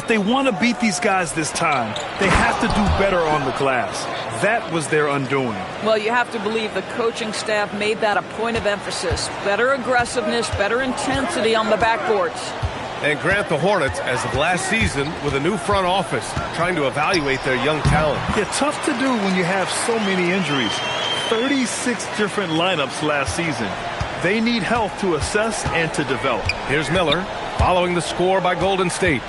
If they want to beat these guys this time, they have to do better on the glass. That was their undoing. Well, you have to believe the coaching staff made that a point of emphasis. Better aggressiveness, better intensity on the backboards. And Grant, the Hornets, as of last season, with a new front office, trying to evaluate their young talent. Yeah, tough to do when you have so many injuries. 36 different lineups last season. They need help to assess and to develop. Here's Miller, following the score by Golden State.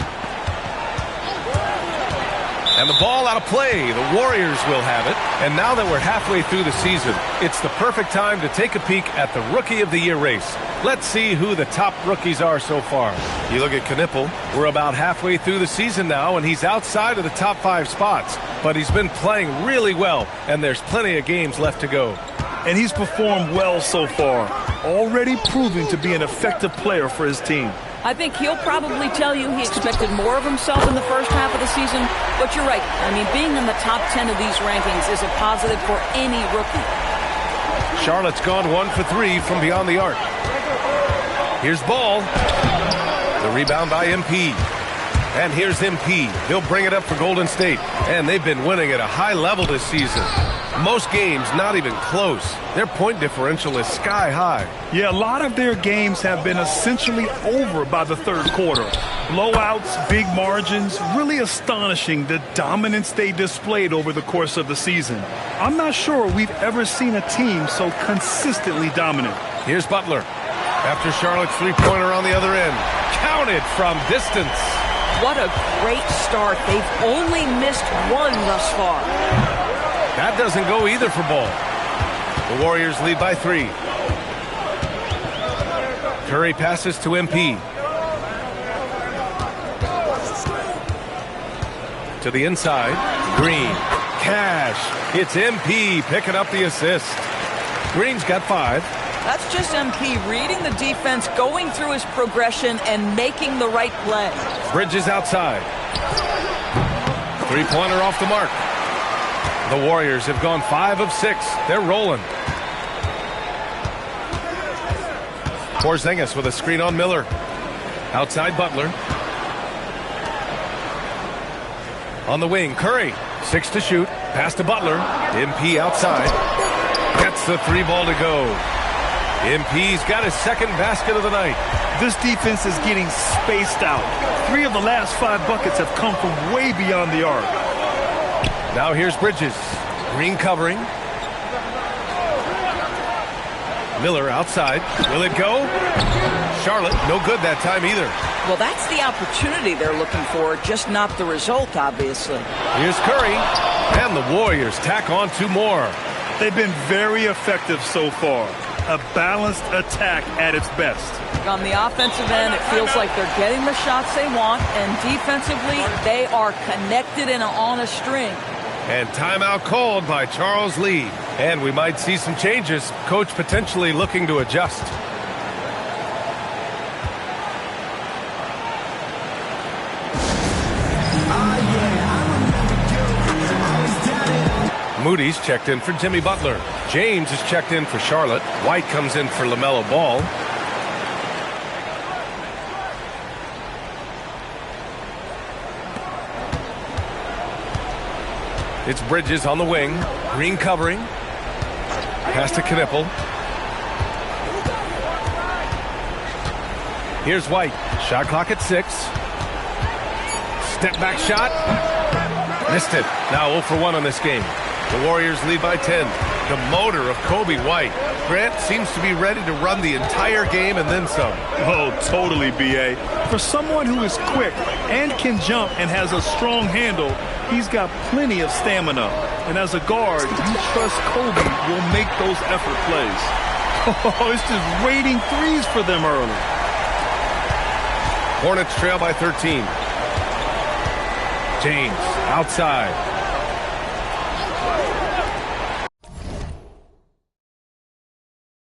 And the ball out of play. The Warriors will have it. And now that we're halfway through the season, it's the perfect time to take a peek at the Rookie of the Year race. Let's see who the top rookies are so far. You look at Knipple. We're about halfway through the season now, and he's outside of the top 5 spots. But he's been playing really well, and there's plenty of games left to go. And he's performed well so far, already proving to be an effective player for his team. I think he'll probably tell you he expected more of himself in the first half of the season, but you're right. I mean, being in the top 10 of these rankings is a positive for any rookie. Charlotte's gone 1 for 3 from beyond the arc. Here's Ball. The rebound by MP. And here's MP. He'll bring it up for Golden State. And they've been winning at a high level this season. Most games not even close. Their point differential is sky high. Yeah, a lot of their games have been essentially over by the third quarter. Blowouts, big margins, really astonishing the dominance they displayed over the course of the season. I'm not sure we've ever seen a team so consistently dominant. Here's Butler. After Charlotte's three-pointer on the other end. Counted from distance. What a great start. They've only missed one thus far. That doesn't go either for Ball. The Warriors lead by 3. Curry passes to MP. To the inside. Green. Cash. It's MP picking up the assist. Green's got 5. That's just MP reading the defense, going through his progression, and making the right play. Bridges outside. Three-pointer off the mark. The Warriors have gone 5 of 6. They're rolling. Porzingis with a screen on Miller. Outside Butler. On the wing, Curry. 6 to shoot. Pass to Butler. MP outside. Gets the 3-ball to go. MP's got his second basket of the night. This defense is getting spaced out. 3 of the last 5 buckets have come from way beyond the arc. Now here's Bridges. Green covering. Miller outside. Will it go? Charlotte, no good that time either. Well, that's the opportunity they're looking for, just not the result, obviously. Here's Curry. And the Warriors tack on 2 more. They've been very effective so far. A balanced attack at its best. On the offensive end, it feels like they're getting the shots they want, and defensively, they are connected and on a string. And timeout called by Charles Lee. And we might see some changes. Coach potentially looking to adjust. Moody's checked in for Jimmy Butler. James is checked in for Charlotte. White comes in for LaMelo Ball. It's Bridges on the wing. Green covering. Pass to Knipple. Here's White. Shot clock at 6. Step back shot. Missed it. Now 0 for 1 on this game. The Warriors lead by 10. The motor of Kobe White. Grant seems to be ready to run the entire game and then some. Oh, totally, B.A. For someone who is quick and can jump and has a strong handle, he's got plenty of stamina. And as a guard, you trust Kobe will make those effort plays. Oh, it's just raining threes for them early. Hornets trail by 13. James outside.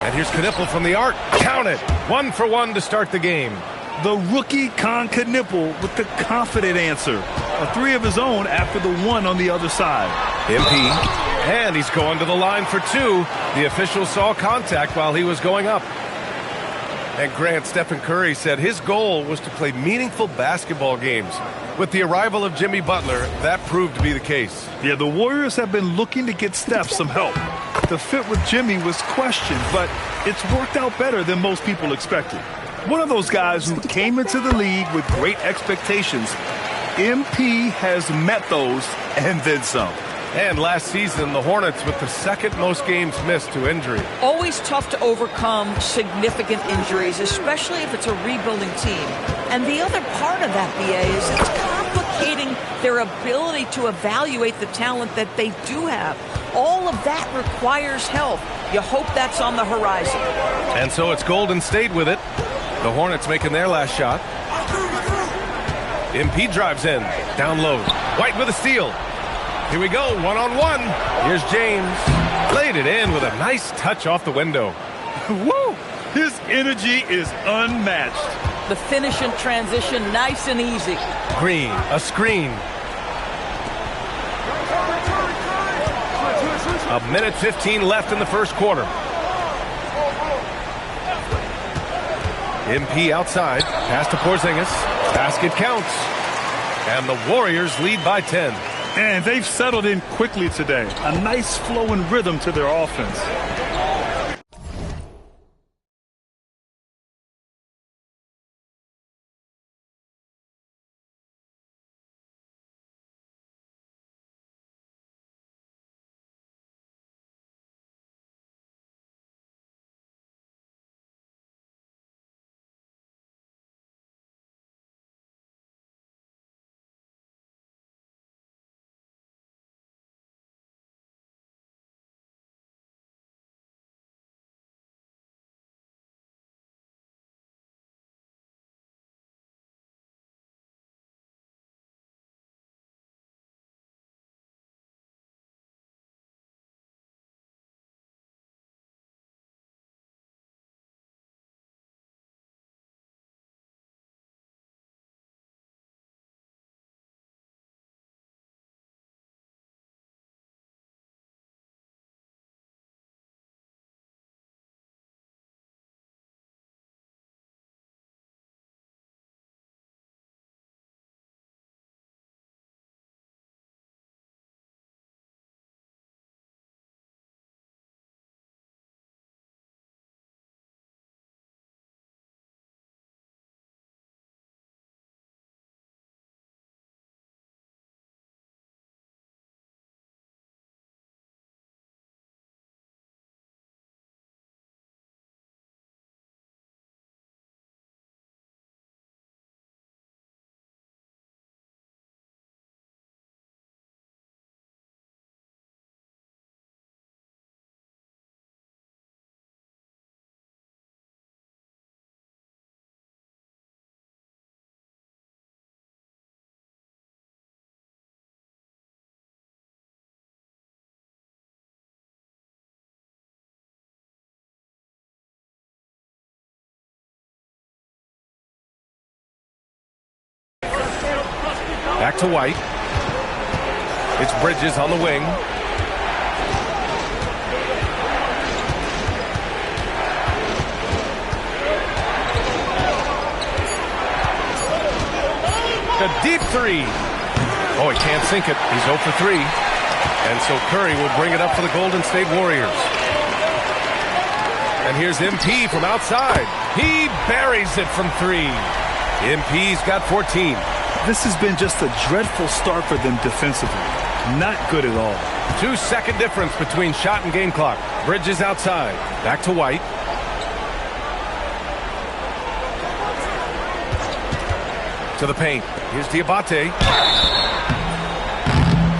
And here's Knipple from the arc. Count it. 1 for 1 to start the game. The rookie Con Knipple with the confident answer. A 3 of his own after the 1 on the other side. MP. And he's going to the line for 2. The official saw contact while he was going up. And Grant, Stephen Curry said his goal was to play meaningful basketball games. With the arrival of Jimmy Butler, that proved to be the case. Yeah, the Warriors have been looking to get Steph some help. The fit with Jimmy was questioned, but it's worked out better than most people expected. One of those guys who came into the league with great expectations. MP has met those and then some. And last season, the Hornets with the second most games missed to injury. Always tough to overcome significant injuries, especially if it's a rebuilding team. And the other part of that, BA, is it's complicating their ability to evaluate the talent that they do have. All of that requires health. You hope that's on the horizon. And so it's Golden State with it. The Hornets making their last shot. MP drives in, down low. White with a steal. Here we go, one-on-one. Here's James. Laid it in with a nice touch off the window. Woo! His energy is unmatched. The finish in transition, nice and easy. Green, a screen. A minute 15 left in the first quarter. MP outside, pass to Porzingis. Basket counts. And the Warriors lead by 10. And they've settled in quickly today. A nice flow and rhythm to their offense. Back to White. It's Bridges on the wing. The deep three. Oh, he can't sink it. He's 0 for 3. And so Curry will bring it up for the Golden State Warriors. And here's MP from outside. He buries it from 3. MP's got 14. This has been just a dreadful start for them defensively. Not good at all. 2-second difference between shot and game clock. Bridges outside. Back to White. To the paint. Here's Diabate.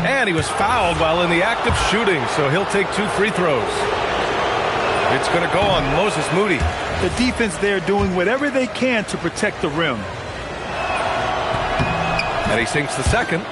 And he was fouled while in the act of shooting, so he'll take 2 free throws. It's going to go on Moses Moody. The defense there doing whatever they can to protect the rim. And he sinks the second.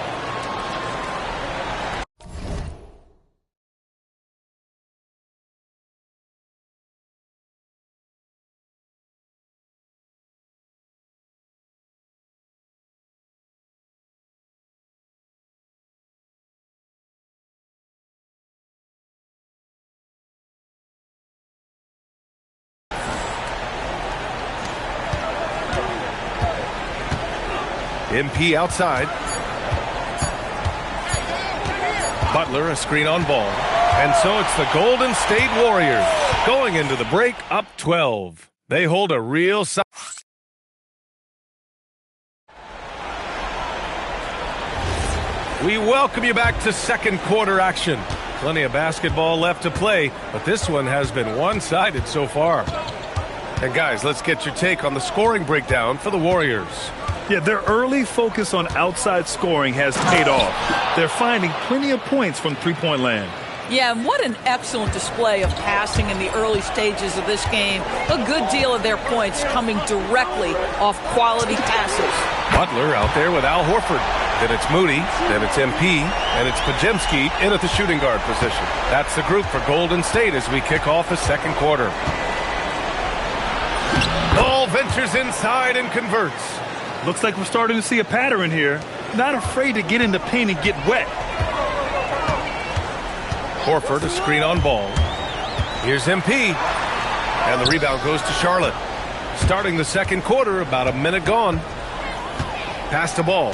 MP outside. Butler, a screen on ball. And so it's the Golden State Warriors going into the break up 12. They hold a real... We welcome you back to second quarter action. Plenty of basketball left to play, but this one has been one-sided so far. And guys, let's get your take on the scoring breakdown for the Warriors. Yeah, their early focus on outside scoring has paid off. They're finding plenty of points from three-point land. Yeah, and what an excellent display of passing in the early stages of this game. A good deal of their points coming directly off quality passes. Butler out there with Al Horford. Then it's Moody, then it's MP, and it's Pajemski in at the shooting guard position. That's the group for Golden State as we kick off the second quarter. Ball ventures inside and converts. Looks like we're starting to see a pattern here. Not afraid to get in the paint and get wet. Horford, a screen on ball. Here's MP. And the rebound goes to Charlotte. Starting the second quarter, about a minute gone. Pass the ball.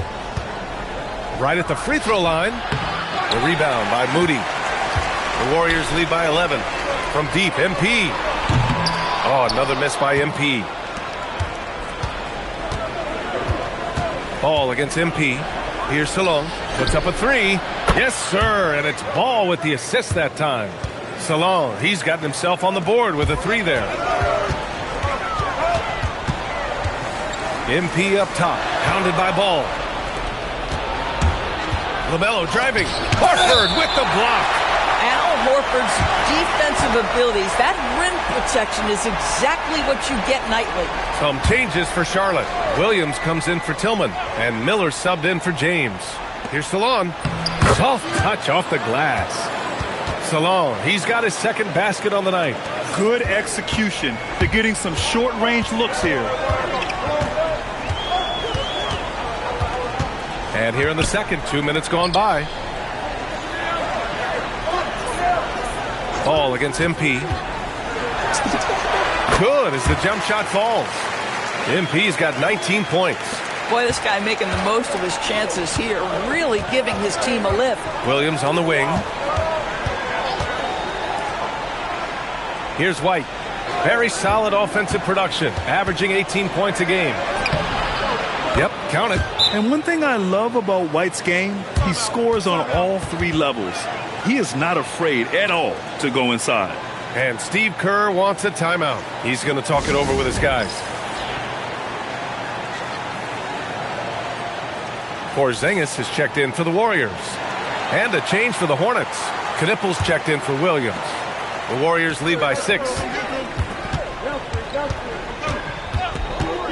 Right at the free throw line. The rebound by Moody. The Warriors lead by 11. From deep, MP. Oh, another miss by MP. Ball against MP. Here's Salon. Puts up a three. Yes, sir. And it's Ball with the assist that time. Salon, he's gotten himself on the board with a three there. MP up top. Pounded by Ball. LaMelo driving. Horford with the block. Al Horford's defensive abilities, that rim protection is exactly what you get nightly. Some changes for Charlotte. Williams comes in for Tillman, and Miller subbed in for James. Here's Salon. Soft touch off the glass. Salon, he's got his second basket on the night. Good execution. They're getting some short-range looks here. And here in the second, 2 minutes gone by. Ball against MP. Good as the jump shot falls. MP's got 19 points. Boy, this guy making the most of his chances here, really giving his team a lift. Williams on the wing. Here's White. Very solid offensive production, averaging 18 points a game. Yep, count it. And one thing I love about White's game, he scores on all three levels. He is not afraid at all to go inside. And Steve Kerr wants a timeout. He's going to talk it over with his guys. Porzingis has checked in for the Warriors. And a change for the Hornets. Knipples checked in for Williams. The Warriors lead by 6.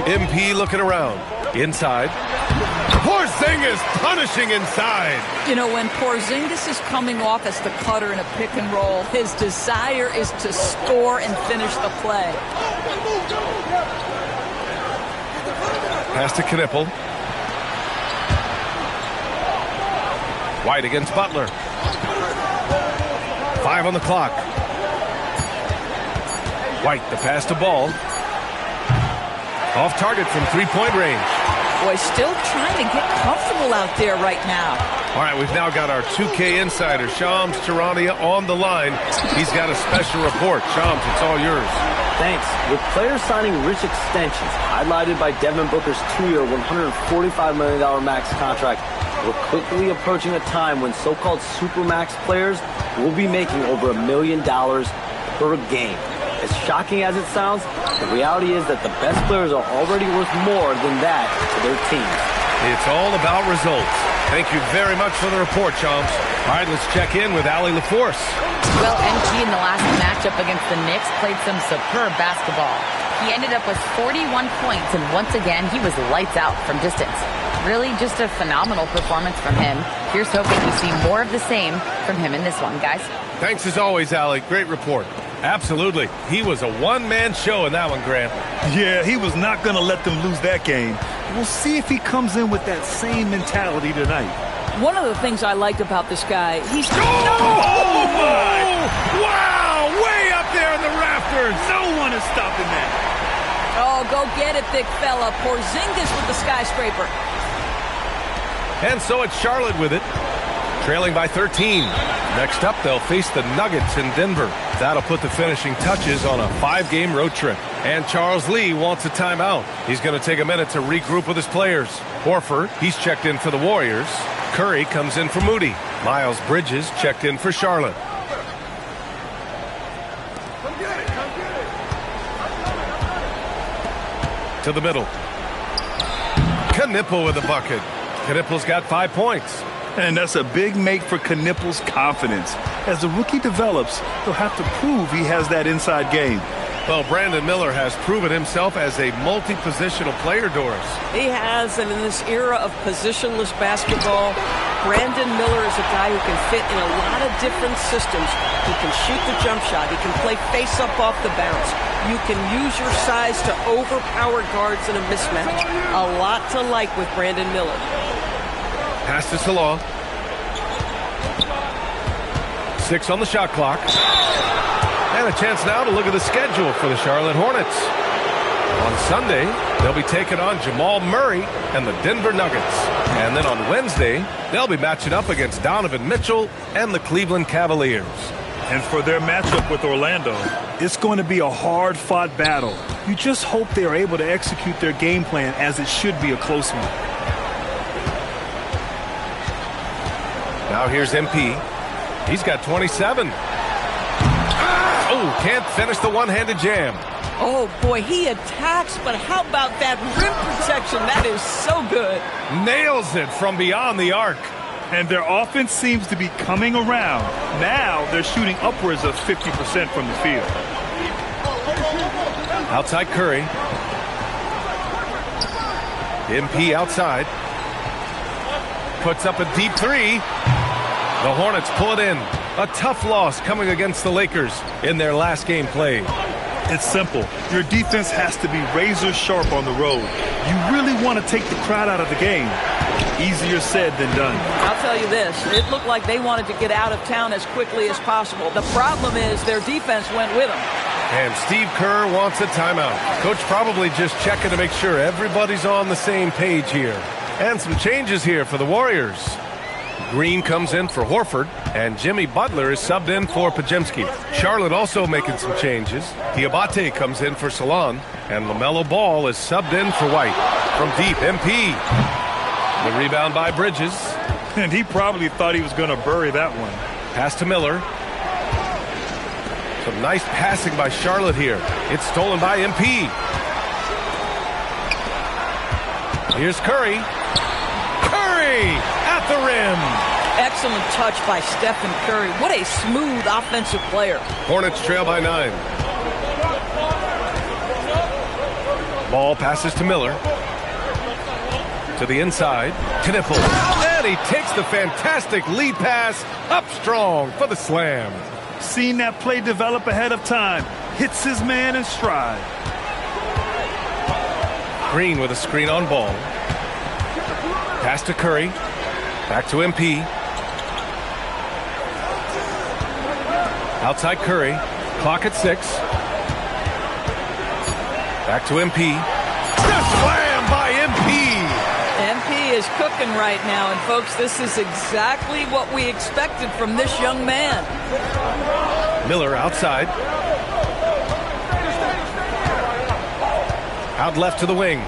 MP looking around. Inside. Porzingis punishing inside. You know, when Porzingis is coming off as the cutter in a pick and roll, his desire is to score and finish the play. Pass to Knippel. White against Butler. 5 on the clock. White, the pass to Ball. Off target from three-point range. Boy, still trying to get comfortable out there right now. All right, we've now got our 2K insider, Shams Charania, on the line. He's got a special report. Shams, it's all yours. Thanks. With players signing rich extensions, highlighted by Devin Booker's 2-year, $145 million max contract, we're quickly approaching a time when so-called supermax players will be making over $1 million per game. As shocking as it sounds, the reality is that the best players are already worth more than that to their teams. It's all about results. Thank you very much for the report, Shams. All right, let's check in with Allie LaForce. Well, MG in the last matchup against the Knicks played some superb basketball. He ended up with 41 points, and once again, he was lights out from distance. Really just a phenomenal performance from him. Here's hoping we see more of the same from him in this one, guys. Thanks as always, Allie. Great report. Absolutely. He was a one-man show in that one, Grant. Yeah, he was not going to let them lose that game. We'll see if he comes in with that same mentality tonight. One of the things I like about this guy, he's... Oh, my! Wow! Way up there in the rafters. No one is stopping that. Oh, go get it, big fella. Porzingis with the skyscraper. And so it's Charlotte with it, trailing by 13. Next up, they'll face the Nuggets in Denver. That'll put the finishing touches on a 5-game road trip. And Charles Lee wants a timeout. He's going to take a minute to regroup with his players. Horford, he's checked in for the Warriors. Curry comes in for Moody. Miles Bridges checked in for Charlotte. To the middle. Knipple with the bucket. Knipple's got 5 points. And that's a big make for Knipple's confidence. As the rookie develops, he'll have to prove he has that inside game. Well, Brandon Miller has proven himself as a multi-positional player, Doris. He has, and in this era of positionless basketball, Brandon Miller is a guy who can fit in a lot of different systems. He can shoot the jump shot. He can play face-up off the bounce. You can use your size to overpower guards in a mismatch. A lot to like with Brandon Miller. Pass to Salah. 6 on the shot clock. And a chance now to look at the schedule for the Charlotte Hornets. On Sunday, they'll be taking on Jamal Murray and the Denver Nuggets. And then on Wednesday, they'll be matching up against Donovan Mitchell and the Cleveland Cavaliers. And for their matchup with Orlando, it's going to be a hard-fought battle. You just hope they are able to execute their game plan, as it should be a close one. Now here's MP. He's got 27. Oh, can't finish the one-handed jam. Oh, boy, he attacks, but how about that rim protection? That is so good. Nails it from beyond the arc. And their offense seems to be coming around. Now they're shooting upwards of 50% from the field. Outside Curry. MP outside. Puts up a deep three. The Hornets pull it in. A tough loss coming against the Lakers in their last game played. It's simple. Your defense has to be razor sharp on the road. You really want to take the crowd out of the game. Easier said than done. I'll tell you this. It looked like they wanted to get out of town as quickly as possible. The problem is their defense went with them. And Steve Kerr wants a timeout. Coach probably just checking to make sure everybody's on the same page here. And some changes here for the Warriors. Green comes in for Horford, and Jimmy Butler is subbed in for Pajemski. Charlotte also making some changes. Diabate comes in for Salon, and LaMelo Ball is subbed in for White. From deep, MP. The rebound by Bridges. And he probably thought he was going to bury that one. Pass to Miller. Some nice passing by Charlotte here. It's stolen by MP. Here's Curry. Curry at the rim. Excellent touch by Stephen Curry. What a smooth offensive player. Hornets trail by 9. Ball passes to Miller. To the inside. Knipple. And he takes the fantastic lead pass up strong for the slam. Seen that play develop ahead of time. Hits his man in stride. Green with a screen on Ball. Pass to Curry. Back to MP. Outside Curry. Clock at 6. Back to MP. The slam by MP. MP is cooking right now, and folks, this is exactly what we expected from this young man. Miller outside. Out left to the wing.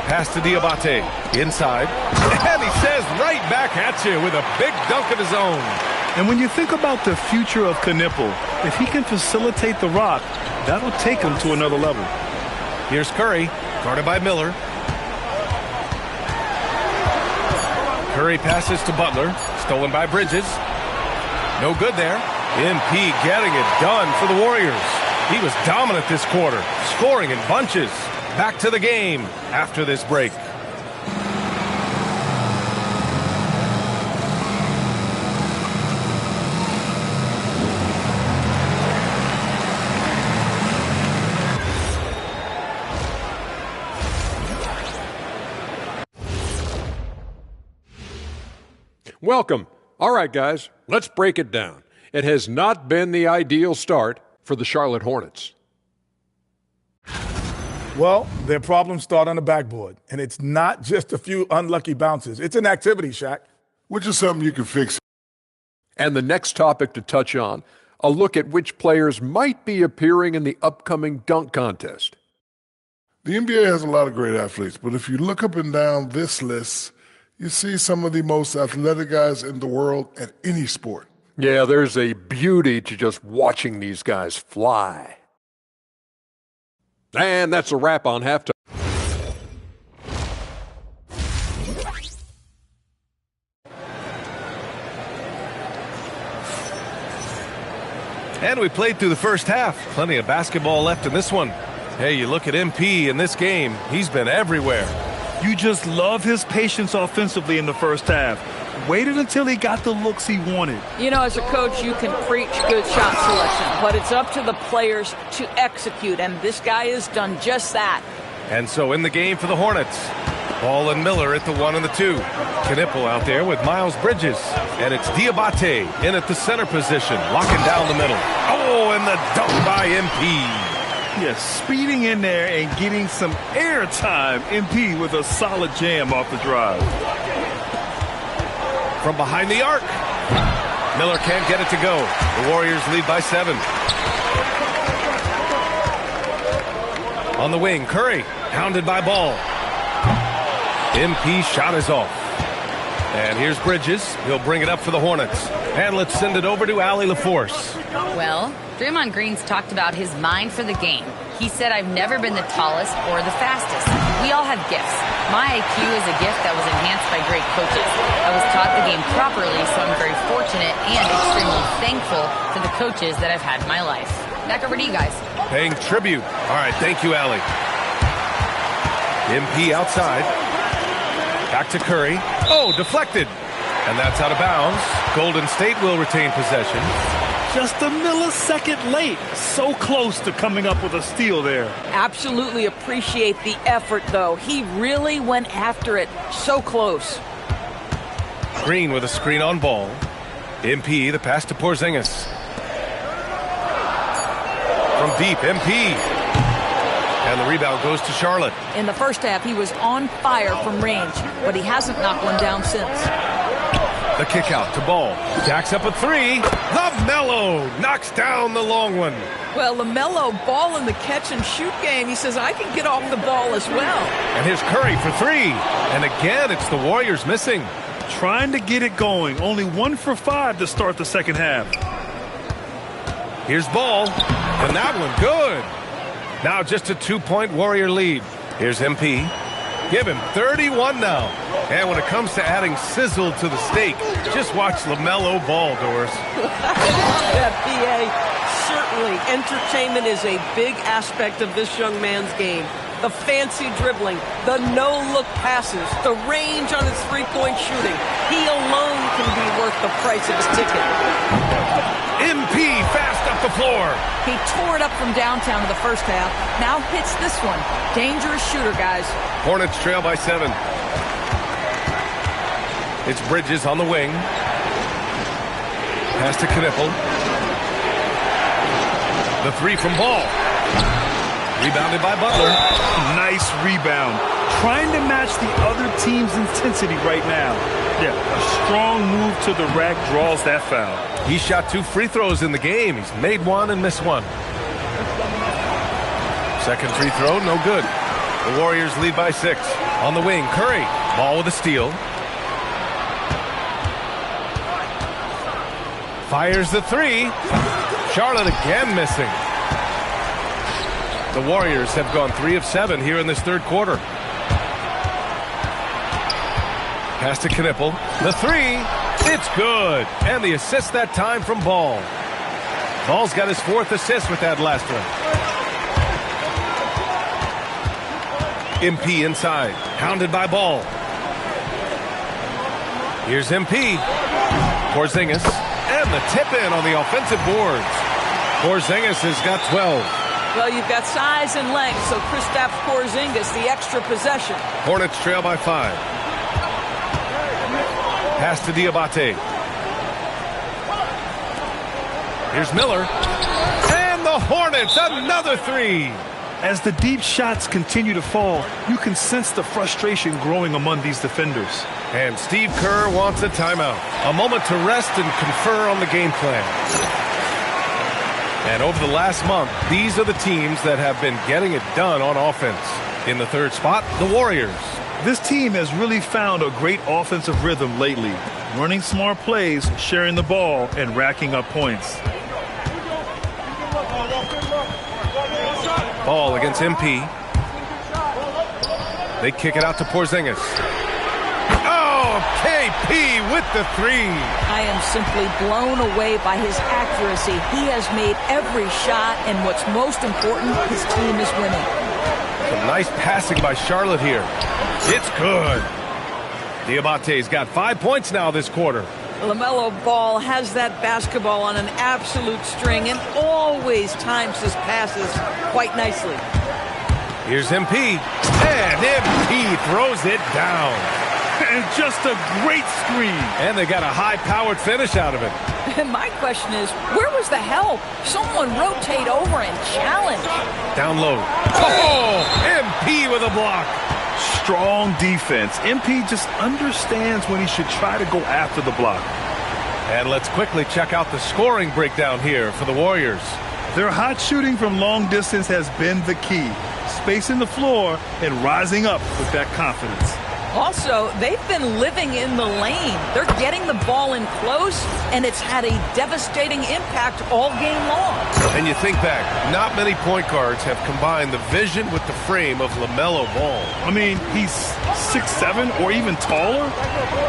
Pass to Diabate. Inside. And he says right back at you with a big dunk of his own. And when you think about the future of Knipple, if he can facilitate the rock, that'll take him to another level. Here's Curry, guarded by Miller. Curry passes to Butler, stolen by Bridges. No good there. MP getting it done for the Warriors. He was dominant this quarter, scoring in bunches. Back to the game after this break. Welcome. All right, guys, let's break it down. It has not been the ideal start for the Charlotte Hornets. Well, their problems start on the backboard, and it's not just a few unlucky bounces. It's an activity, Shaq. Which is something you can fix. And the next topic to touch on, a look at which players might be appearing in the upcoming dunk contest. The NBA has a lot of great athletes, but if you look up and down this list, you see some of the most athletic guys in the world at any sport. Yeah, there's a beauty to just watching these guys fly. And that's a wrap on halftime. And we played through the first half. Plenty of basketball left in this one. Hey, you look at MP in this game, he's been everywhere. You just love his patience offensively in the first half. Waited until he got the looks he wanted. You know, as a coach, you can preach good shot selection, but it's up to the players to execute, and this guy has done just that. And so in the game for the Hornets, Ball and Miller at the 1 and the 2. Knipple out there with Miles Bridges. And it's Diabate in at the center position, locking down the middle. Oh, and the dunk by MP. Yes, speeding in there and getting some air time. MP with a solid jam off the drive. From behind the arc. Miller can't get it to go. The Warriors lead by 7. On the wing, Curry, hounded by Ball. MP shot is off. And here's Bridges. He'll bring it up for the Hornets. And let's send it over to Allie LaForce. Well, Draymond Green's talked about his mind for the game. He said, I've never been the tallest or the fastest. We all have gifts. My IQ is a gift that was enhanced by great coaches. I was taught the game properly, so I'm very fortunate and extremely thankful for the coaches that I've had in my life. Back over to you guys. Paying tribute. All right, thank you, Allie. MP outside. Back to Curry. Oh, deflected. And that's out of bounds. Golden State will retain possession. Just a millisecond late. So close to coming up with a steal there. Absolutely appreciate the effort, though. He really went after it. So close. Green with a screen on Ball. MP, the pass to Porzingis. From deep, MP. And the rebound goes to Charlotte. In the first half, he was on fire from range, but he hasn't knocked one down since. The kick out to Ball. Jacks up a 3. LaMelo knocks down the long one. Well, LaMelo, ball in the catch and shoot game. He says, I can get off the ball as well. And here's Curry for 3. And again, it's the Warriors missing. Trying to get it going. Only 1 for 5 to start the second half. Here's Ball. And that one good. Now just a 2-point Warrior lead. Here's MP. Give him 31 now. And when it comes to adding sizzle to the steak, just watch LaMelo Ball, Doris. That BA, certainly entertainment is a big aspect of this young man's game. The fancy dribbling, the no-look passes, the range on his three-point shooting. He alone can be worth the price of his ticket. MP fast up the floor. He tore it up from downtown in the first half. Now hits this one. Dangerous shooter, guys. Hornets trail by 7. It's Bridges on the wing. Pass to Knipple. The 3 from Ball. Rebounded by Butler. Nice rebound. Trying to match the other team's intensity right now. Yeah, a strong move to the rack draws that foul. He shot 2 free throws in the game. He's made 1 and missed 1. Second free throw, no good. The Warriors lead by 6. On the wing, Curry. Ball with a steal. Fires the 3. Charlotte again missing. The Warriors have gone 3 of 7 here in this third quarter. Pass to Knipple. The 3. It's good. And the assist that time from Ball. Ball's got his 4th assist with that last one. MP inside. Hounded by Ball. Here's MP. Porzingis. And the tip-in on the offensive boards. Porzingis has got 12. Well, you've got size and length, so Kristaps Porzingis, the extra possession. Hornets trail by 5. Pass to Diabate. Here's Miller. And the Hornets, another 3. As the deep shots continue to fall, you can sense the frustration growing among these defenders. And Steve Kerr wants a timeout. A moment to rest and confer on the game plan. And over the last month, these are the teams that have been getting it done on offense. In the third spot, the Warriors. This team has really found a great offensive rhythm lately, running smart plays, sharing the ball, and racking up points. Ball against MP. They kick it out to Porzingis. Oh, KP with the three. I am simply blown away by his accuracy. He has made every shot, and what's most important, his team is winning. Some nice passing by Charlotte here. It's good. Diabate's got 5 points now this quarter. LaMelo Ball has that basketball on an absolute string and always times his passes quite nicely. Here's MP. And MP throws it down. And just a great screen. And they got a high-powered finish out of it. And my question is, where was the help? Someone rotate over and challenge. Down low. Oh, MP with a block. Strong defense. MP just understands when he should try to go after the block. And let's quickly check out the scoring breakdown here for the Warriors. Their hot shooting from long distance has been the key. Spacing the floor and rising up with that confidence. Also, they've been living in the lane. They're getting the ball in close, and it's had a devastating impact all game long. And you think back, not many point guards have combined the vision with the frame of LaMelo Ball. I mean, he's 6'7" or even taller.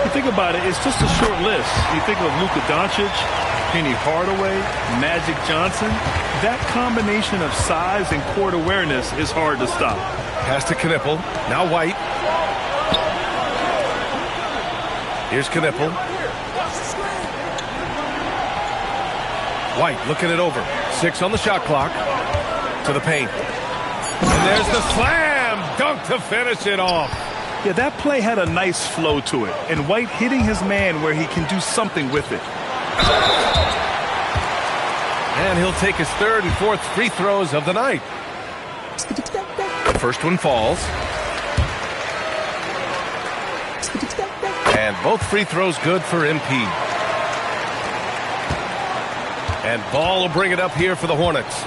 You think about it, it's just a short list. You think of Luka Doncic, Penny Hardaway, Magic Johnson. That combination of size and court awareness is hard to stop. Pass to Knipple. Now White. Here's Knipple. White looking it over. 6 on the shot clock. To the paint. And there's the slam dunk to finish it off. Yeah, that play had a nice flow to it. And White hitting his man where he can do something with it. And he'll take his third and fourth free throws of the night. The first one falls. And both free throws good for MP. And Ball will bring it up here for the Hornets.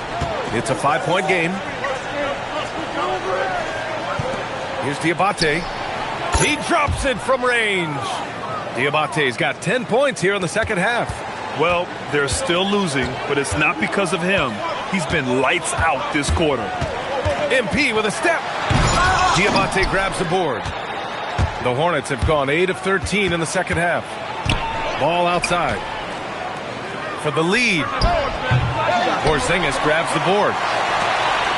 It's a 5-point game. Here's Diabate. He drops it from range. Diabate's got 10 points here in the second half. Well, they're still losing, but it's not because of him. He's been lights out this quarter. MP with a step. Diabate grabs the board. The Hornets have gone 8 of 13 in the second half. Ball outside. For the lead. Porzingis grabs the board.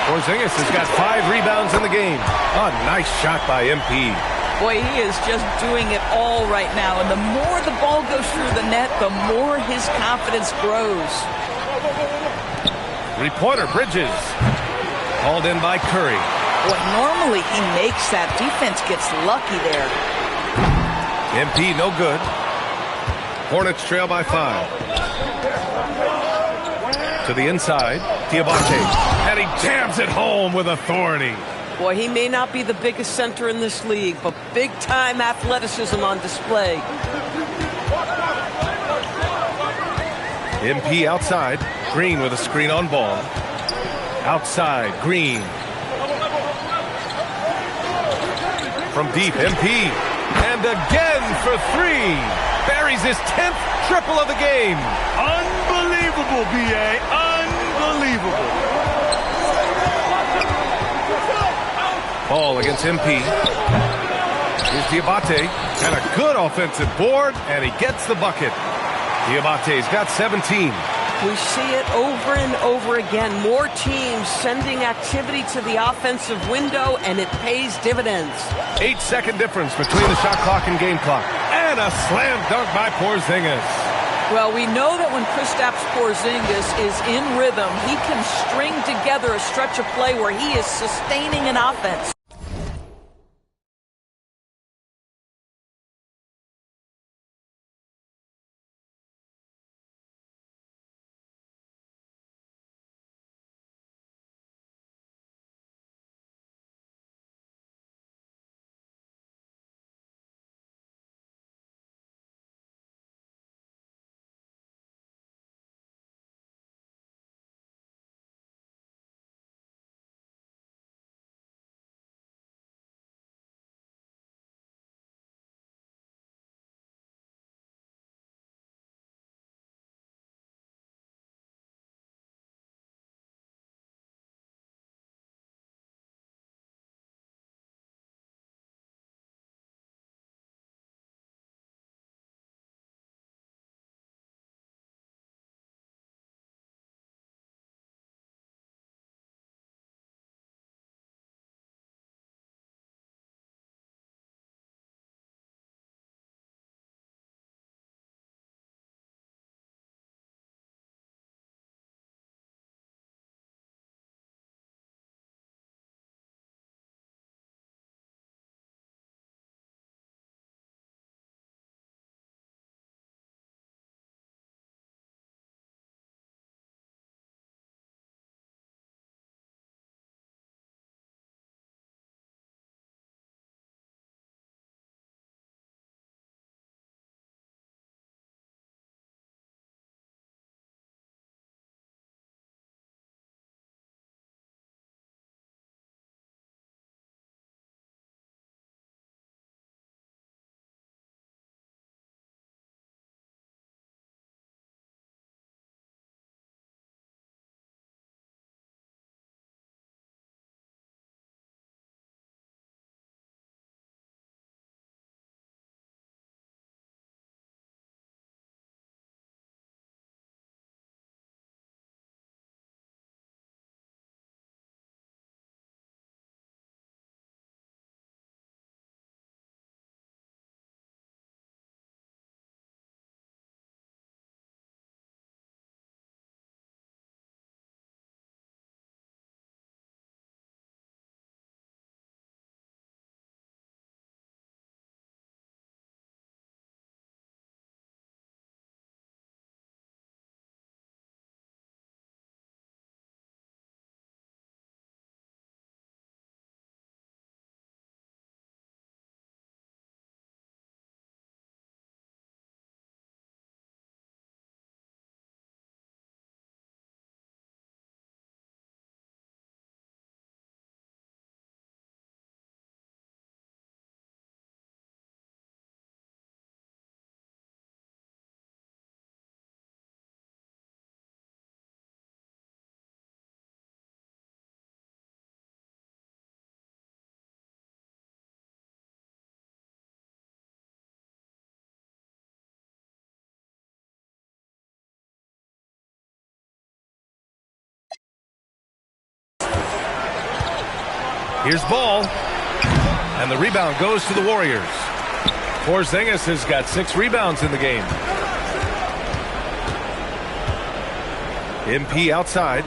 Porzingis has got 5 rebounds in the game. A nice shot by MP. Boy, he is just doing it all right now. And the more the ball goes through the net, the more his confidence grows. 3-pointer Bridges. Called in by Curry. Boy, normally he makes that. Defense gets lucky there. MP no good. Hornets trail by 5. To the inside, Diabate. And he jams it home with authority. Boy, he may not be the biggest center in this league, but big-time athleticism on display. MP outside. Green with a screen on Ball. Outside, Green. From deep, MP. And again for 3. Buries his 10th triple of the game. Unbelievable, B.A. Unbelievable. Ball against MP. Here's Diabate. And a good offensive board, and he gets the bucket. Diabate's got 17. We see it over and over again. More teams sending activity to the offensive window, and it pays dividends. 8-second difference between the shot clock and game clock. And a slam dunk by Porzingis. Well, we know that when Kristaps Porzingis is in rhythm, he can string together a stretch of play where he is sustaining an offense. Here's ball. And the rebound goes to the Warriors. Porzingis has got 6 rebounds in the game. MP outside.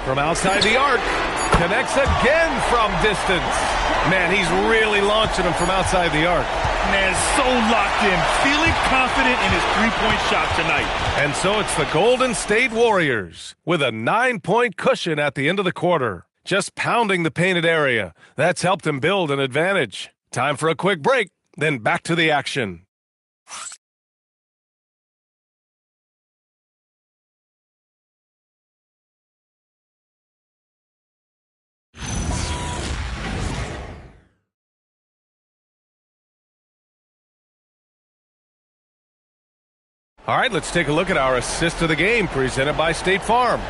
From outside the arc. Connects again from distance. Man, he's really launching them from outside the arc. Man, so locked in, feeling confident in his three-point shot tonight. And so it's the Golden State Warriors with a 9-point cushion at the end of the quarter. Just pounding the painted area. That's helped him build an advantage. Time for a quick break, then back to the action. All right, let's take a look at our assist of the game presented by State Farm.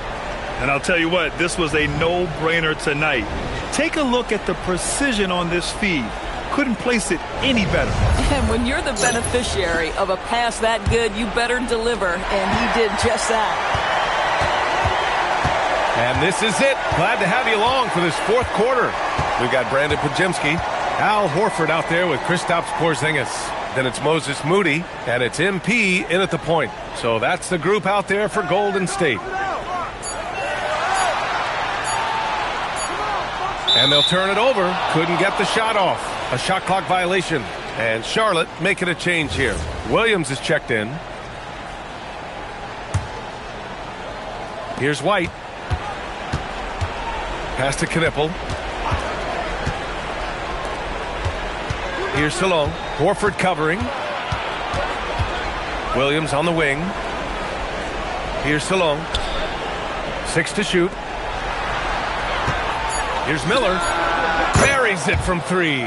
And I'll tell you what, this was a no-brainer tonight. Take a look at the precision on this feed. Couldn't place it any better. And when you're the beneficiary of a pass that good, you better deliver, and he did just that. And this is it. Glad to have you along for this fourth quarter. We've got Brandon Podziemski, Al Horford out there with Kristaps Porzingis. Then it's Moses Moody, and it's MP in at the point. So that's the group out there for Golden State. And they'll turn it over. Couldn't get the shot off. A shot clock violation. And Charlotte making a change here. Williams is checked in. Here's White. Pass to Knippel. Here's Salone. Horford covering. Williams on the wing. Here's Salone. 6 to shoot. Here's Miller. Buries it from 3.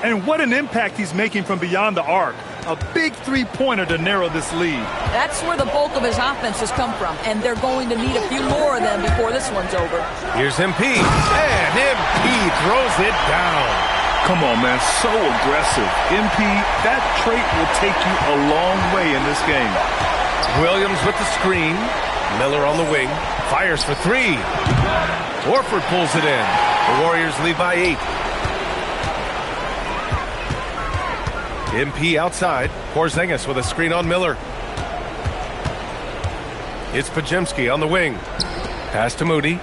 And what an impact he's making from beyond the arc. A big three-pointer to narrow this lead. That's where the bulk of his offense has come from, and they're going to need a few more of them before this one's over. Here's MP. And MP throws it down. Come on, man, so aggressive. MP, that trait will take you a long way in this game. Williams with the screen. Miller on the wing. Fires for 3. Horford pulls it in. The Warriors lead by 8. MP outside. Porzingis with a screen on Miller. It's Podziemski on the wing. Pass to Moody.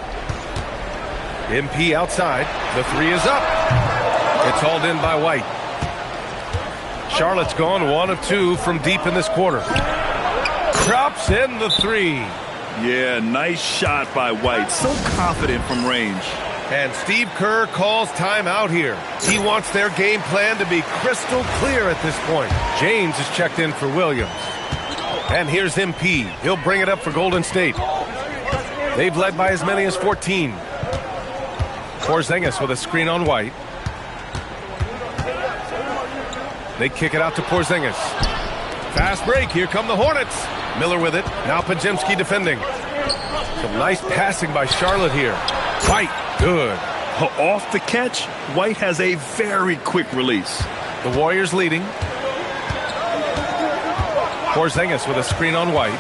MP outside. The 3 is up. It's hauled in by White. Charlotte's gone 1 of 2 from deep in this quarter. Drops in the 3. Yeah, nice shot by White. So confident from range. And Steve Kerr calls timeout here. He wants their game plan to be crystal clear at this point. James is checked in for Williams. And here's MP. He'll bring it up for Golden State. They've led by as many as 14. Porzingis with a screen on White. They kick it out to Porzingis. Fast break. Here come the Hornets. Miller with it. Now Podziemski defending. Some nice passing by Charlotte here. White. Good. Off the catch, White has a very quick release. The Warriors leading. Porzingis with a screen on White.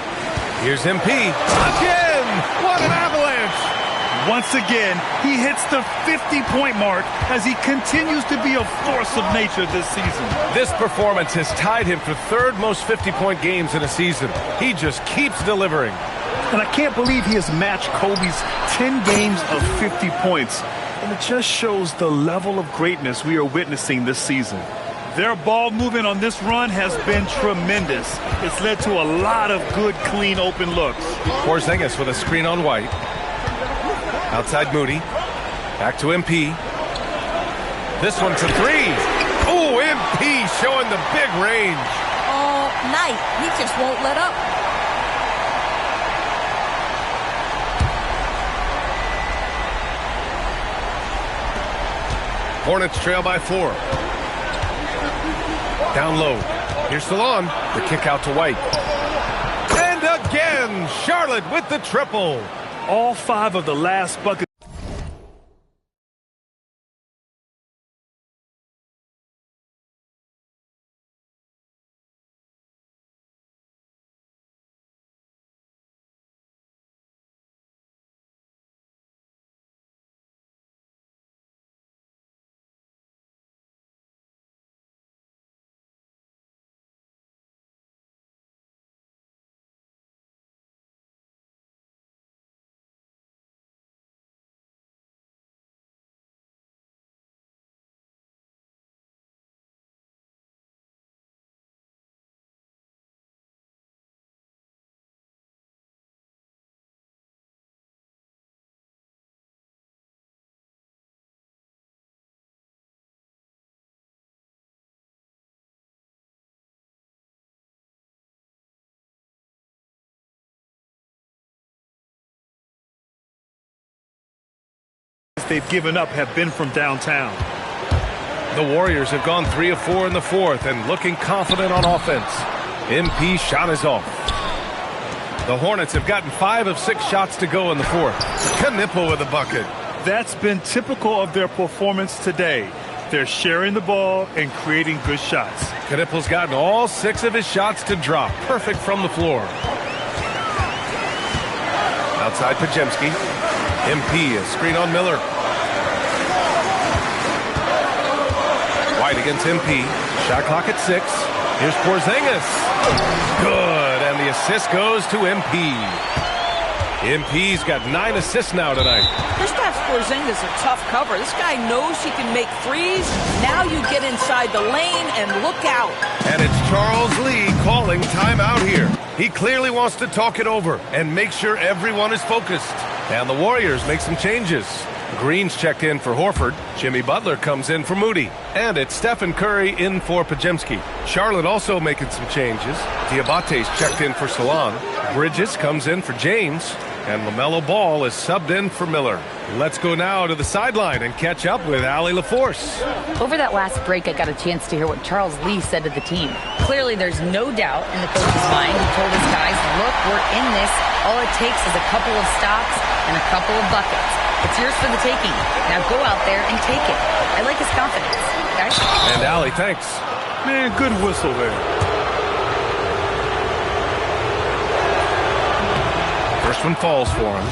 Here's MP. Again! What an avalanche! Once again, he hits the 50-point mark as he continues to be a force of nature this season. This performance has tied him for 3rd most 50-point games in a season. He just keeps delivering. And I can't believe he has matched Kobe's 10 games of 50 points. And it just shows the level of greatness we are witnessing this season. Their ball movement on this run has been tremendous. It's led to a lot of good, clean, open looks. Porzingis with a screen on White. Outside Moody. Back to MP. This one's a 3. Oh, MP showing the big range. All night. He just won't let up. Hornets trail by 4. Down low. Here's Salon. The kick out to White. And again, Charlotte with the triple. All 5 of the last buckets. they've given up have been from downtown. The Warriors have gone 3 of 4 in the fourth and looking confident on offense. MP shot is off. The Hornets have gotten 5 of 6 shots to go in the fourth. Knipple with a bucket. That's been typical of their performance today. They're sharing the ball and creating good shots. Knipple's gotten all 6 of his shots to drop. Perfect from the floor. Outside Pajemski. MP, a screen on Miller. White against MP. Shot clock at 6. Here's Porzingis. Good, and the assist goes to MP. MP's got 9 assists now tonight. Kristaps Porzingis a tough cover. This guy knows he can make threes. Now you get inside the lane and look out. And it's Charles Lee calling timeout here. He clearly wants to talk it over and make sure everyone is focused. And the Warriors make some changes. Green's checked in for Horford. Jimmy Butler comes in for Moody. And it's Stephen Curry in for Pajemski. Charlotte also making some changes. Diabate's checked in for Salon. Bridges comes in for James. And LaMelo Ball is subbed in for Miller. Let's go now to the sideline and catch up with Allie LaForce. Over that last break, I got a chance to hear what Charles Lee said to the team. Clearly, there's no doubt in the coach's mind. He told his guys, look, we're in this. All it takes is a couple of stops and a couple of buckets. It's yours for the taking. Now go out there and take it. I like his confidence. Okay? And Allie, thanks. Man, good whistle there. First one falls for him.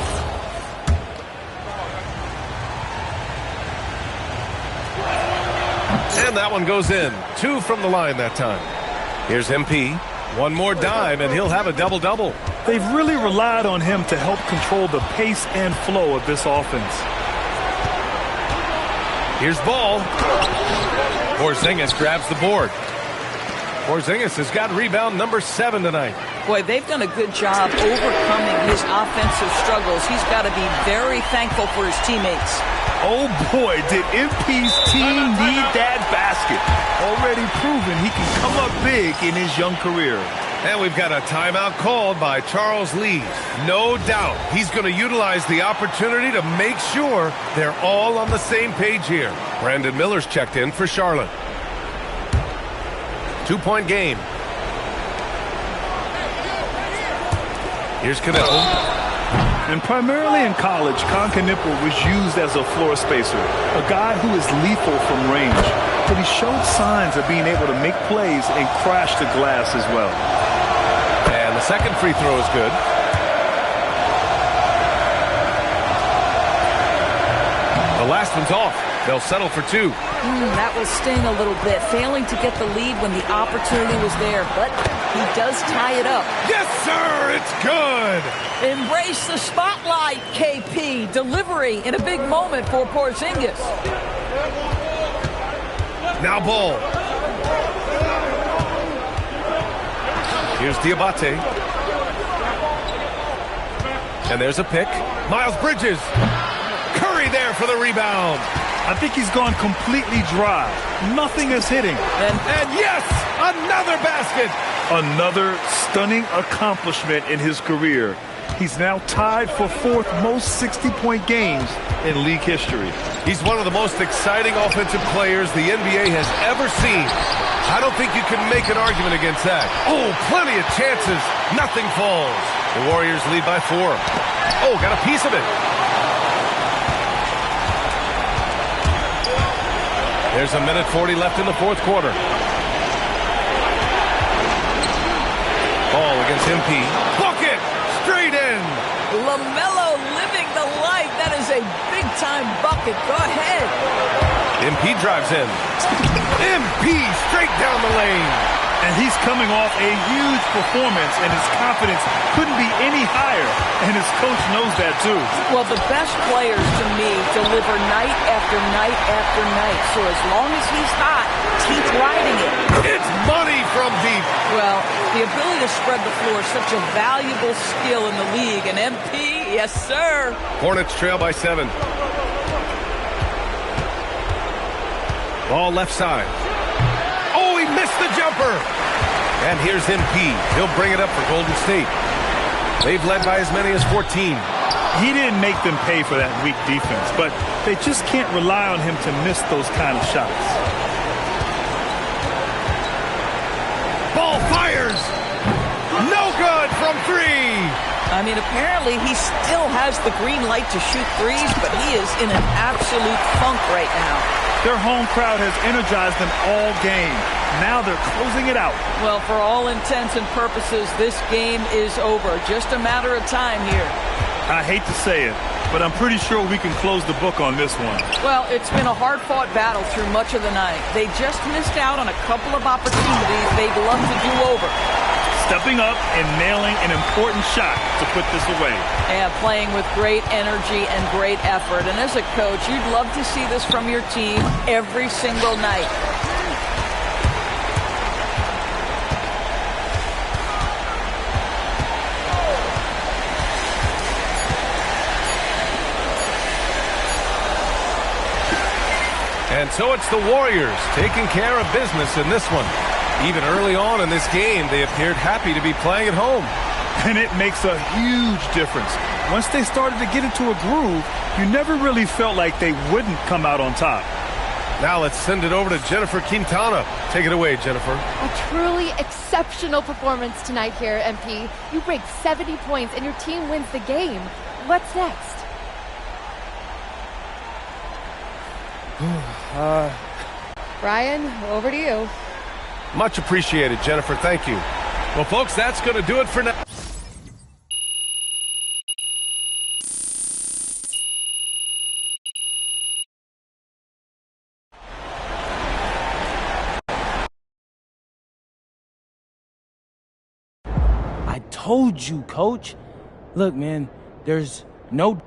And that one goes in. 2 from the line that time. Here's MP. One more dime, and he'll have a double-double. They've really relied on him to help control the pace and flow of this offense. Here's Ball. Porzingis grabs the board. Porzingis has got rebound number 7 tonight. Boy, they've done a good job overcoming his offensive struggles. He's got to be very thankful for his teammates. Oh boy, did MP's team need that basket. Already proven he can come up big in his young career. And we've got a timeout called by Charles Lee. No doubt he's going to utilize the opportunity to make sure they're all on the same page here. Brandon Miller's checked in for Charlotte. 2-point game. Here's Knipple. And primarily in college, Knipple was used as a floor spacer, a guy who is lethal from range. But he showed signs of being able to make plays and crash the glass as well. And the second free throw is good. The last one's off. They'll settle for 2. That will sting a little bit, failing to get the lead when the opportunity was there, but he does tie it up. Yes, sir, it's good. Embrace the spotlight, KP. Delivery in a big moment for Porzingis. Now Ball. Here's Diabate. And there's a pick. Miles Bridges. Curry there for the rebound. I think he's gone completely dry. Nothing is hitting. And yes, another basket. Another stunning accomplishment in his career. He's now tied for 4th most 60-point games in league history. He's one of the most exciting offensive players the NBA has ever seen. I don't think you can make an argument against that. Oh, plenty of chances. Nothing falls. The Warriors lead by 4. Oh, got a piece of it. There's a minute 40 left in the 4th quarter. Ball against MP. Bucket! Straight in! LaMelo living the life. That is a big-time bucket. Go ahead. MP drives in. MP straight down the lane. And he's coming off a huge performance, and his confidence couldn't be any higher. And his coach knows that, too. Well, the best players, to me, deliver night after night after night. So as long as he's hot, keep riding it. It's money from deep. Well, the ability to spread the floor is such a valuable skill in the league. And MP, yes, sir. Hornets trail by 7. Ball left side. Oh, he missed the jumper. And here's MP. He'll bring it up for Golden State. They've led by as many as 14. He didn't make them pay for that weak defense, but they just can't rely on him to miss those kind of shots. Ball fires. No good from 3. I mean, apparently he still has the green light to shoot threes, but he is in an absolute funk right now. Their home crowd has energized them all game. Now they're closing it out. Well, for all intents and purposes, this game is over. Just a matter of time here. I hate to say it, but I'm pretty sure we can close the book on this one. Well, it's been a hard-fought battle through much of the night. They just missed out on a couple of opportunities they'd love to do over. Stepping up and nailing an important shot to put this away. Yeah, playing with great energy and great effort. And as a coach, you'd love to see this from your team every single night. And so it's the Warriors taking care of business in this one. Even early on in this game, they appeared happy to be playing at home. And it makes a huge difference. Once they started to get into a groove, you never really felt like they wouldn't come out on top. Now let's send it over to Jennifer Quintana. Take it away, Jennifer. A truly exceptional performance tonight here, MP. You break 70 points and your team wins the game. What's next? Brian, over to you. Much appreciated, Jennifer. Thank you. Well, folks, that's going to do it for now. I told you, Coach. Look, man, there's no...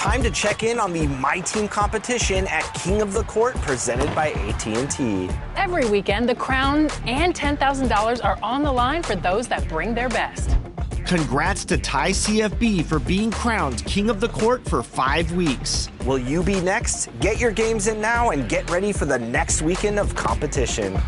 Time to check in on the My Team competition at King of the Court presented by AT&T. Every weekend, the crown and $10,000 are on the line for those that bring their best. Congrats to Ty CFB for being crowned King of the Court for 5 weeks. Will you be next? Get your games in now and get ready for the next weekend of competition.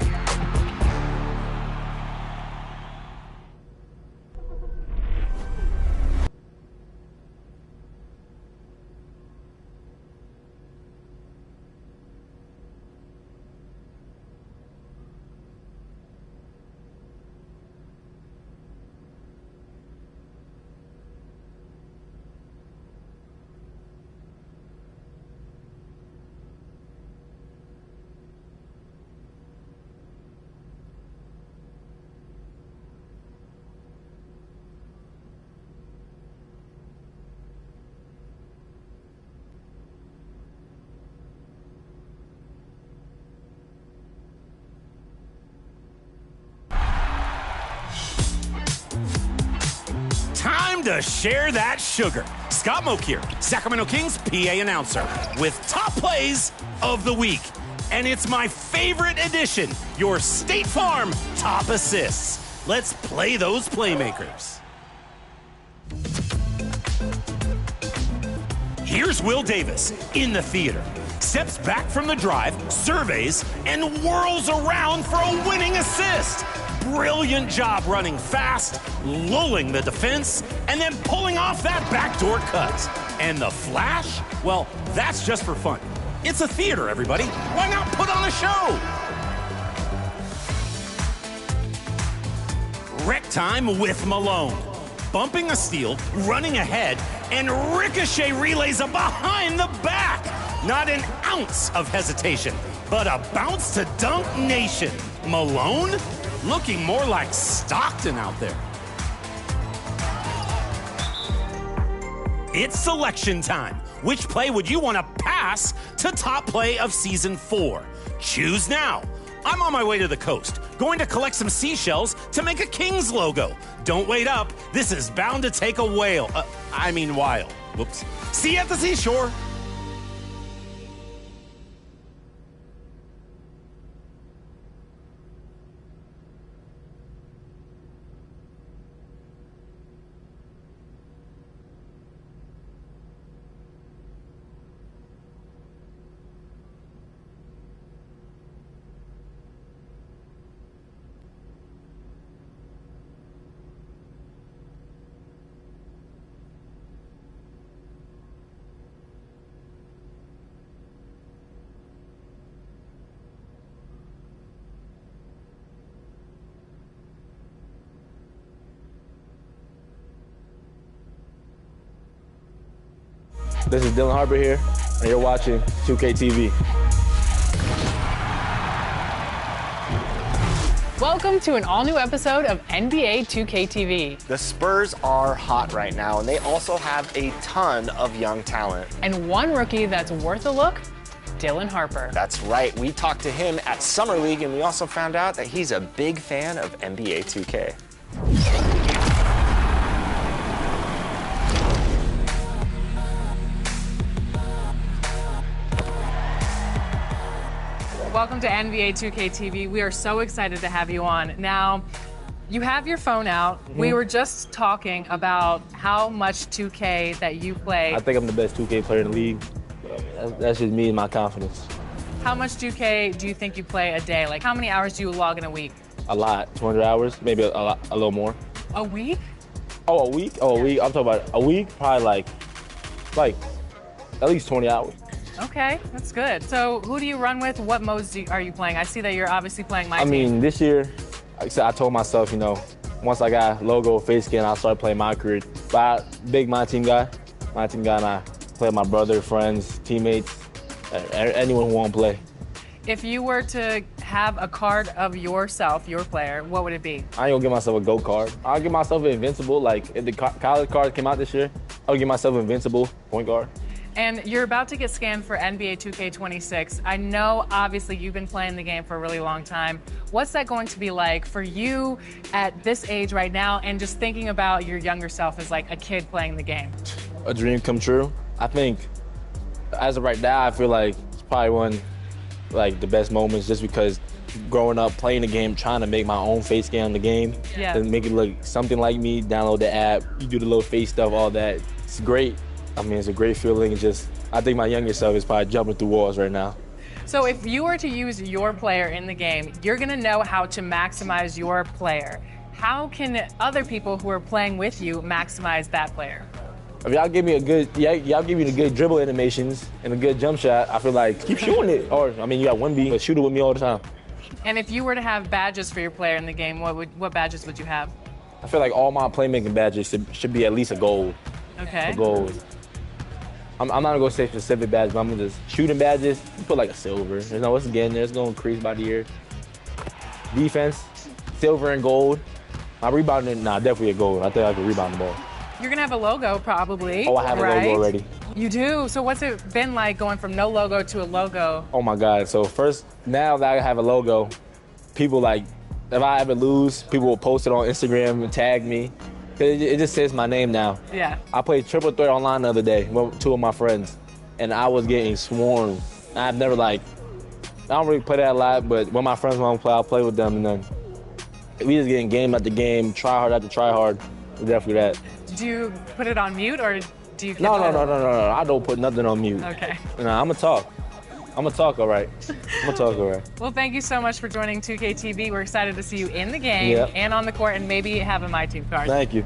Time to share that sugar. Scott Moak here, Sacramento Kings PA announcer, with top plays of the week. And it's my favorite edition, your State Farm top assists. Let's play those playmakers. Here's Will Davis in the theater. Steps back from the drive, surveys, and whirls around for a winning assist. Brilliant job running fast, lulling the defense, and then pulling off that backdoor cut. And the flash? Well, that's just for fun. It's a theater, everybody. Why not put on a show? Wreck time with Malone. Bumping a steal, running ahead, and ricochet relays a behind the back. Not an ounce of hesitation, but a bounce to dunk nation. Malone? Looking more like Stockton out there. It's selection time. Which play would you want to pass to top play of season 4? Choose now. I'm on my way to the coast, going to collect some seashells to make a Kings logo. Don't wait up. This is bound to take a while. Whoops. See you at the seashore. This is Dylan Harper here, and you're watching 2K TV. Welcome to an all-new episode of NBA 2K TV. The Spurs are hot right now, and they also have a ton of young talent. And one rookie that's worth a look, Dylan Harper. That's right. We talked to him at Summer League, and we also found out that he's a big fan of NBA 2K. Welcome to NBA 2K TV. We are so excited to have you on. Now, you have your phone out. Mm-hmm. We were just talking about how much 2K that you play. I think I'm the best 2K player in the league. That's just me and my confidence. How much 2K do you think you play a day? Like, how many hours do you log in a week? A lot, 200 hours, maybe a little more. A week? Oh, a week? Oh, a week. I'm talking about a week, probably like at least 20 hours. Okay, that's good. So who do you run with? What modes are you playing? I see that you're obviously playing My Team. I mean, this year, like I said, I told myself, once I got logo, face scan, I'll start playing my career. But big My Team guy, and I play with my brother, friends, teammates, anyone who won't play. If you were to have a card of yourself, your player, what would it be? I ain't gonna give myself a GOAT card. I'll give myself an Invincible. Like, if the college card came out this year, I'll give myself an Invincible point guard. And you're about to get scanned for NBA 2K26. I know, obviously, you've been playing the game for a really long time. What's that going to be like for you at this age right now, and just thinking about your younger self as like a kid playing the game? A dream come true. I think as of right now, I feel like it's probably one like the best moments just because growing up, playing the game, trying to make my own face scan on the game, and make it look something like me, download the app, you do the little face stuff, all that. It's great. I mean, it's a great feeling. I think my younger self is probably jumping through walls right now. So if you were to use your player in the game, you're going to know how to maximize your player. How can other people who are playing with you maximize that player? If y'all give me y'all give me the good dribble animations and a good jump shot, I feel like keep shooting it. Or, I mean, you got 1B, but shoot it with me all the time. And if you were to have badges for your player in the game, what badges would you have? I feel like all my playmaking badges should be at least a gold. Okay. A gold. I'm not gonna go say specific badges, but I'm gonna just shooting badges. You put like a silver. You know what's getting there? It's gonna increase by the year. Defense, silver and gold. My rebounding, definitely a gold. I think I can rebound the ball. You're gonna have a logo probably. Oh, I have a logo already. You do? So what's it been like going from no logo to a logo? Oh my God. So first, now that I have a logo, people like, if I ever lose, people will post it on Instagram and tag me. It just says my name now. Yeah. I played triple threat online the other day with 2 of my friends, and I was getting swarmed. I've never I don't really play that a lot, but when my friends want to play, I'll play with them, and then we just getting game after game, try hard after try hard. Definitely that. Do you put it on mute or do you? No. I don't put nothing on mute. Okay. I'm gonna talk. I'm gonna talk all right. Well, thank you so much for joining 2K TV. We're excited to see you in the game and on the court, and maybe have a My Team card. Thank you.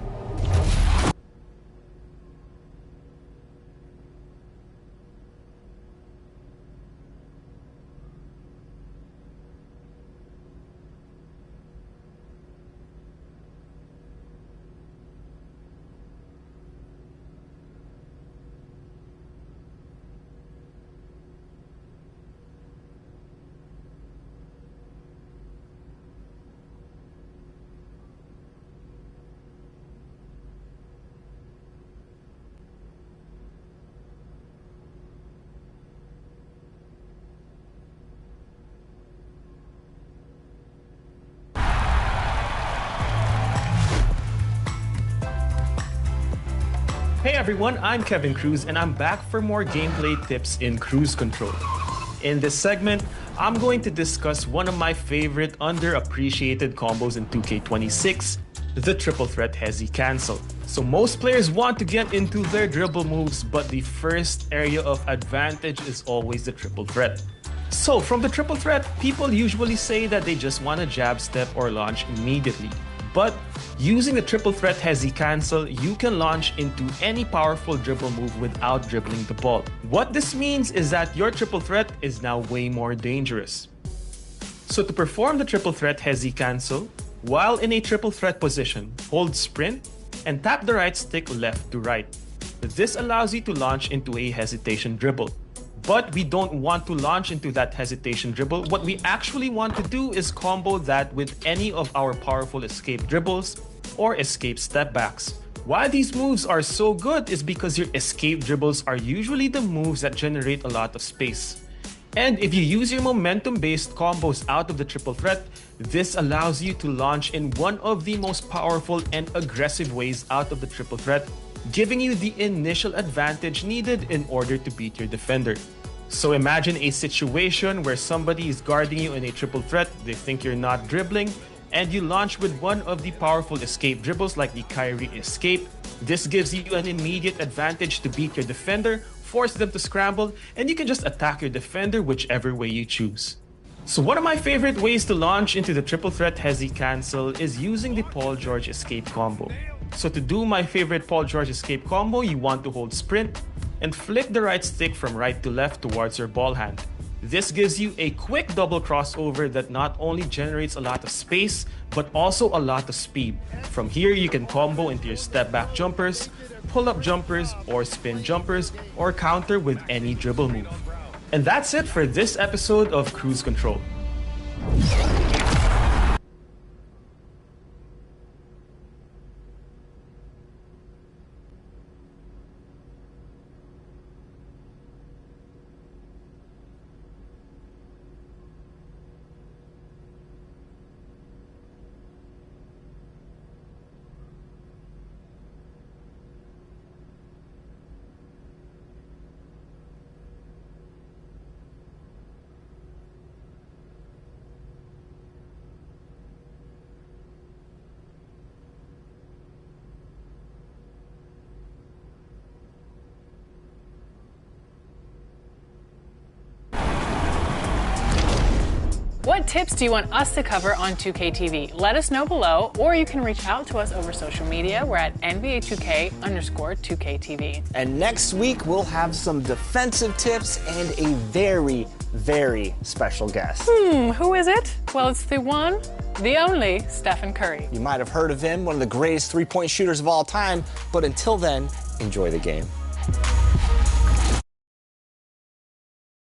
Hey everyone, I'm Kevin Cruz and I'm back for more gameplay tips in Cruise Control. In this segment, I'm going to discuss one of my favorite underappreciated combos in 2K26, the triple threat hezi cancel. So most players want to get into their dribble moves, but the first area of advantage is always the triple threat. So from the triple threat, people usually say that they just want to jab step or launch immediately. But using the triple threat hezi cancel, you can launch into any powerful dribble move without dribbling the ball. What this means is that your triple threat is now way more dangerous. So to perform the triple threat hezi cancel, while in a triple threat position, hold sprint and tap the right stick left to right. This allows you to launch into a hesitation dribble. But we don't want to launch into that hesitation dribble. What we actually want to do is combo that with any of our powerful escape dribbles or escape step backs. Why these moves are so good is because your escape dribbles are usually the moves that generate a lot of space. And if you use your momentum-based combos out of the triple threat, this allows you to launch in one of the most powerful and aggressive ways out of the triple threat, giving you the initial advantage needed in order to beat your defender. So imagine a situation where somebody is guarding you in a triple threat, they think you're not dribbling, and you launch with one of the powerful escape dribbles like the Kyrie escape. This gives you an immediate advantage to beat your defender, force them to scramble, and you can just attack your defender whichever way you choose. So one of my favorite ways to launch into the triple threat hezi cancel is using the Paul George escape combo. So to do my favorite Paul George escape combo, you want to hold sprint and flick the right stick from right to left towards your ball hand. This gives you a quick double crossover that not only generates a lot of space, but also a lot of speed. From here, you can combo into your step back jumpers, pull up jumpers, or spin jumpers, or counter with any dribble move. And that's it for this episode of Cruise Control. What tips do you want us to cover on 2K TV? Let us know below, or you can reach out to us over social media. We're at NBA2K_2KTV. And next week, we'll have some defensive tips and a very, very special guest. Who is it? Well, it's the one, the only Stephen Curry. You might have heard of him, one of the greatest three-point shooters of all time. But until then, enjoy the game.